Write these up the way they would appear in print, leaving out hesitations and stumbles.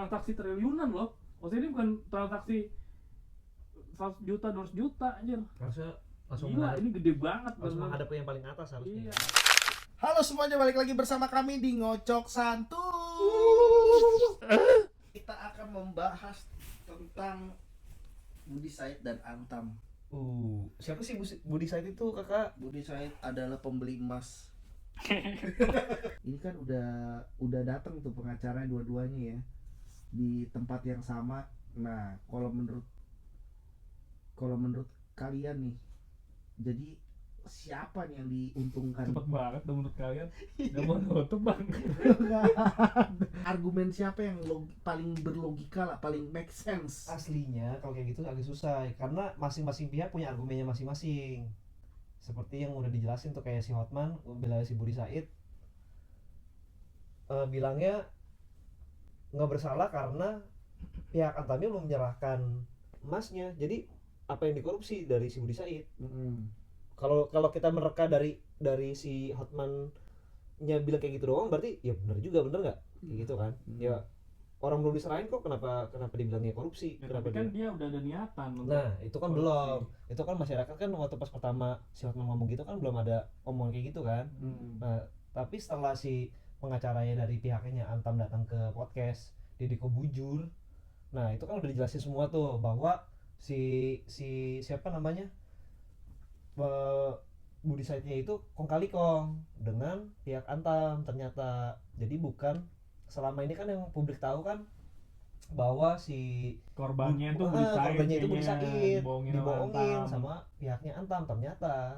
transaksi triliunan loh. Maksudnya ini bukan transaksi 100 juta 200 juta anjir. Harusnya langsung Gila, ini gede banget harus bener. menghadap ke yang paling atas harusnya. Iya. Halo semuanya, balik lagi bersama kami di Ngocok Santuy. Kita akan membahas tentang Budi Said dan Antam. Siapa sih Budi Said itu, Kakak? Budi Said adalah pembeli emas. Ini kan udah datang tuh pengacara dua-duanya ya di tempat yang sama. Nah, kalau menurut kalian nih, jadi siapa nih yang diuntungkan? Cepet banget dong menurut kalian. Gak mau nutup bang. Argumen siapa yang paling berlogika lah, paling make sense? Aslinya kalau kayak gitu agak susah karena masing-masing pihak punya argumennya masing-masing. Seperti yang udah dijelasin tuh, kayak si Hotman bela si Budi Said, bilangnya nggak bersalah karena pihak Antamnya belum menyerahkan emasnya. Jadi apa yang dikorupsi dari si Budi Said? Kalau kita mereka dari si Hotman-nya bilang kayak gitu doang, berarti ya benar juga, bener nggak? Kayak gitu kan? Ya orang belum diserahin kok, kenapa dibilangnya korupsi? Ya, Kenapa tapi kan dia udah ada niatan untuk Nah, itu kan korupsi. belum. Itu kan masyarakat kan waktu pas pertama si Hotman ngomong gitu kan belum ada omongan kayak gitu kan. Nah, tapi setelah si pengacaranya dari pihaknya Antam datang ke podcast Deddy Kobujur, nah itu kan udah dijelasin semua tuh bahwa si siapa namanya, Budi Saidnya itu kong kali kong dengan pihak Antam ternyata. Jadi bukan selama ini kan yang publik tahu kan bahwa si korbannya itu Budi Said, korbannya itu Budi Said dibohongin dibohongin sama pihaknya Antam ternyata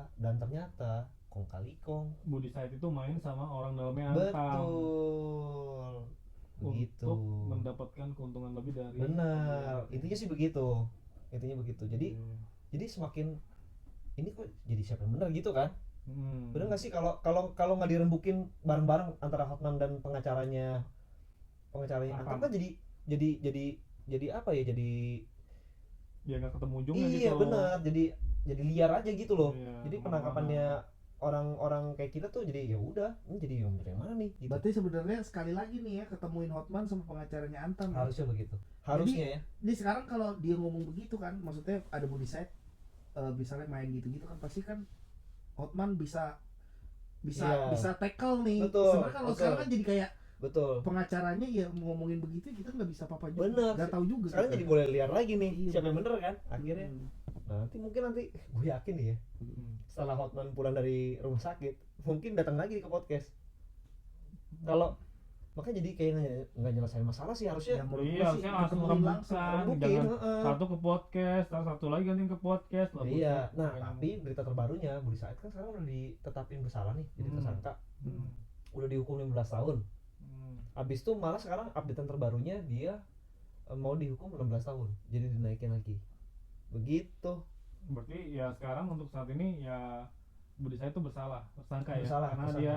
kong kali kong Budi Said itu main sama orang dalamnya Antam betul begitu untuk mendapatkan keuntungan lebih dari. benar, intinya sih begitu, jadi semakin ini kok jadi siapa yang benar gitu kan. Bener nggak sih kalau nggak dirembukin bareng-bareng antara Hotman dan pengacaranya Antam kan jadi apa ya, jadi ya nggak ketemu ujungnya iya gitu. benar, jadi liar aja gitu loh. Iya, Jadi penangkapannya orang-orang kayak kita tuh jadi ya udah, ini jadi yang mana nih gitu. Berarti sebenarnya sekali lagi nih ya, ketemuin Hotman sama pengacaranya Antam. Harusnya begitu, harusnya ya. Jadi sekarang kalau dia ngomong begitu kan, maksudnya ada Budi Said misalnya main gitu-gitu kan, pasti kan Hotman bisa Iya. tackle nih. Betul, Sebenarnya kalau betul. sekarang kan jadi kayak Betul, pengacaranya ya ngomongin begitu, kita nggak bisa apa-apa juga. bener, Nggak tahu juga. sekarang kita. jadi boleh liar lagi nih. Iya, Siapa yang bener. bener kan akhirnya. Nanti gue yakin nih ya, setelah Hotman pulang dari rumah sakit mungkin datang lagi ke podcast. Kalau makanya jadi kayak nggak nyelesain masalah sih harusnya. Ya, menurut Iya, gua sih harusnya langsung ketemuin rembukan. rembukin, Jangan satu ke podcast, satu lagi ganti ke podcast lah. Iya, buset. nah Makanya- tapi berita terbarunya Budi Said kan sekarang udah ditetapin bersalah nih, jadi tersangka, udah dihukum 15 tahun. Abis itu malah sekarang updatean terbarunya dia mau dihukum 16 tahun, jadi dinaikin lagi. Begitu. Berarti ya sekarang untuk saat ini ya Budi Said itu bersalah, tersangka ya, Bersalah, karena tersangka. dia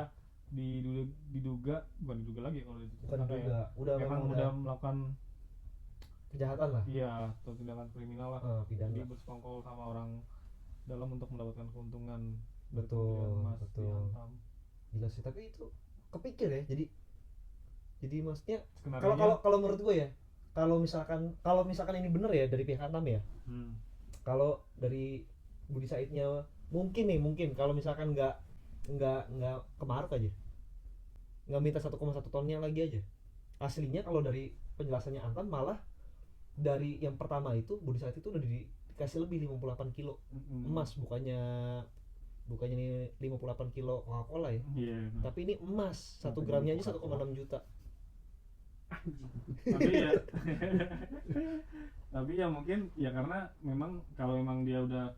diduga bukan diduga lagi kalau itu Bukan tersangka juga, ya. udah Memang memang udah melakukan kejahatan lah, iya atau tindakan kriminal lah. pidana. Jadi bersekongkol sama orang dalam untuk mendapatkan keuntungan. Betul, Pembelian emas di betul. Antam. Gila sih, tapi itu kepikir ya, jadi maksudnya Skenarionya- kalau menurut gue ya, kalau misalkan ini bener ya dari pihak Antam ya, kalau dari Budi Saidnya mungkin kalau misalkan nggak kemaruk aja, nggak minta 1,1 tonnya lagi aja, aslinya kalau dari penjelasannya Antam malah dari yang pertama itu Budi Said itu udah dikasih lebih 58 kilo emas, bukannya nih 58 kilo Coca-Cola ya, Iya. tapi ini emas 1 gramnya aja 1,6 juta. Tapi ya tapi ya mungkin ya karena memang kalau memang dia udah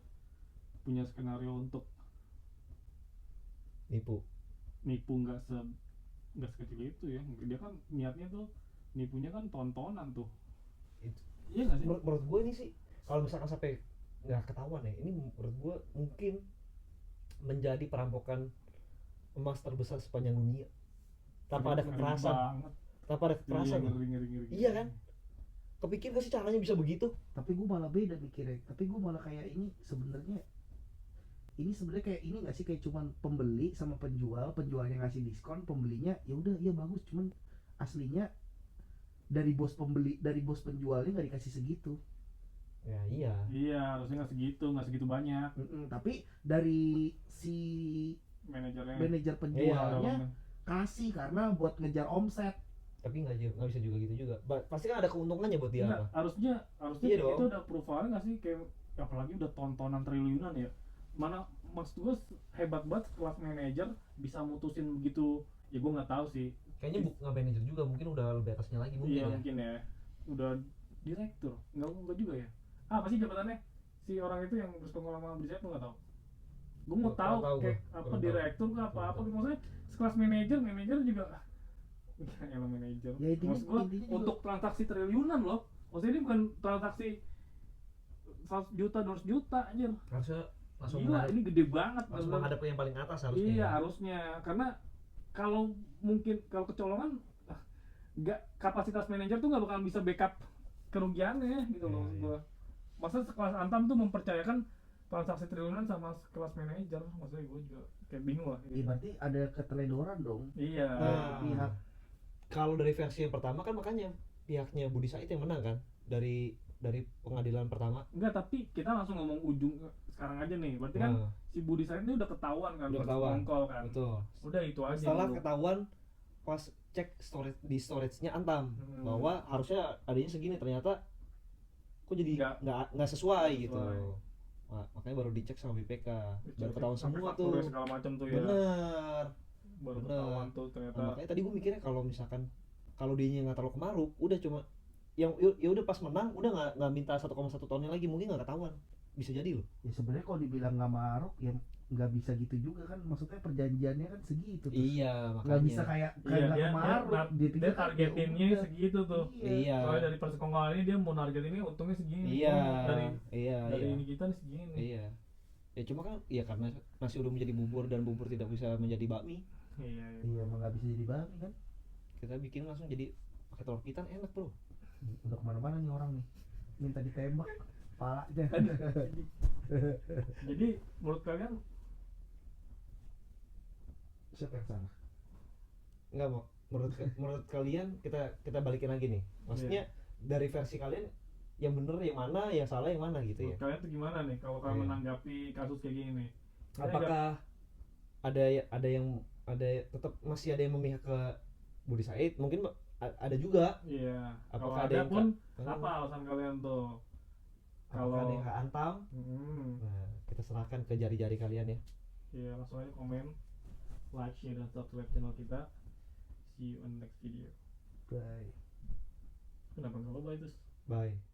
punya skenario untuk nipu nggak sekecil itu ya, dia kan niatnya tuh nipunya kan tontonan tuh. Itu. Iya nggak sih? Menurut gue ini sih kalau misalkan sampai nggak ketahuan ya, ini menurut gue mungkin menjadi perampokan emas terbesar sepanjang dunia tanpa ada Ngeri kekerasan. banget. Tanpa ada kekerasan. Iya, ngeri. Iya kan? Kepikir gak sih caranya bisa begitu? Tapi gue malah beda mikirnya. Tapi gue malah kayak ini sebenarnya kayak ini nggak sih, kayak cuman pembeli sama penjualnya ngasih diskon, pembelinya ya udah iya bagus, cuman aslinya dari bos pembeli, dari bos penjualnya nggak dikasih segitu. Ya iya. Iya, harusnya nggak segitu banyak Tapi dari si manajernya. manajer Iya. penjualnya kasih karena buat ngejar omset. Tapi nggak bisa juga gitu juga. Pasti kan ada keuntungannya buat dia. Enggak, apa? harusnya Iya itu dong. udah profile nggak sih, kayak apalagi udah tontonan triliunan ya. Mana maksud gue hebat banget kelas manajer bisa mutusin begitu. Ya gue nggak tahu sih. Kayaknya nggak manajer juga, mungkin udah lebih atasnya lagi mungkin Iya ya. mungkin ya. Udah direktur. Enggak juga ya. Apa sih jabatannya? Si orang itu yang bersekongkol sama Brisait tuh nggak tahu. Gue mau Nggak tahu tahu kayak gua. apa Kurang tahu. direktur ke apa gitu, maksudnya sekelas manajer juga. Ya emang manajer. Ya, intinya- Maksud gua intinya juga- untuk transaksi triliunan loh. Maksudnya ini bukan transaksi 100 juta 200 juta aja. Harusnya langsung Gila, menghadap, ini gede banget. langsung bener-bener. menghadap ke yang paling atas harusnya. Iya harusnya, karena kalau mungkin kalau kecolongan nggak, kapasitas manajer tuh nggak bakal bisa backup kerugiannya gitu loh. Iya, iya. Gua masa sekelas Antam tuh mempercayakan transaksi triliunan sama kelas manajer, maksudnya gue juga kayak bingung lah Ya gitu. berarti ada keteledoran dong. Iya. Nah, Pihak kalau dari versi yang pertama kan makanya pihaknya Budi Said yang menang kan dari pengadilan pertama. Enggak, tapi kita langsung ngomong ujung sekarang aja nih. Berarti kan Nah, si Budi Said ini udah ketahuan kan, Udah ketahuan. bersekongkol kan. betul. Udah itu aja. Setelah dulu. ketahuan pas cek storage-nya Antam bahwa harusnya adanya segini, ternyata kok jadi nggak sesuai gitu. Makanya baru dicek sama BPK, baru ketahuan Sampai semua fakturnya tuh. segala macam tuh ya. Bener. Baru bener. ketahuan tuh ternyata. Nah, makanya tadi gue mikirnya kalau misalkan kalau dianya nggak terlalu kemaruk, udah cuma yang ya udah pas menang udah nggak minta 1,1 tahunnya lagi, mungkin nggak ketahuan, bisa jadi loh. ya sebenarnya kalau dibilang nggak maruk ya nggak bisa gitu juga kan, maksudnya perjanjiannya kan segitu. Iya, Nggak makanya. bisa kayak Iya, nggak dia maruk. dia targetinnya ya udah. segitu tuh. Iya. Soalnya dari persekongkolan ini dia mau target ini untungnya segini. Iya. Dari Iya. ini kita nih segini. Iya. Ya cuma kan ya karena nasi udah menjadi bubur dan bubur tidak bisa menjadi bakmi, Iya. Iya emang nggak bisa jadi babi kan. kita bikin langsung jadi pakai telur pitan enak, bro. Udah kemana-mana nih orang nih, minta ditembak palanya. Jadi menurut kalian Siapa yang salah? Enggak mau. Menurut kalian kita balikin lagi nih. Maksudnya dari versi kalian yang bener yang mana, yang salah yang mana gitu ya. menurut kalian tuh gimana nih kalau kalian Iya. menanggapi kasus kayak gini nih? Apakah ada yang tetap masih ada yang memihak ke Budi Said? Mungkin ada juga. Iya. Kalau Apakah ada ada yang pun ka- apa alasan kalian tuh? Apakah ada yang ke Antam? Hmm. Nah, kita serahkan ke jari-jari kalian ya. Iya, langsung aja komen, like, share, dan subscribe channel kita. See you on next video. Bye. Kenapa nggak lo bye terus? Bye.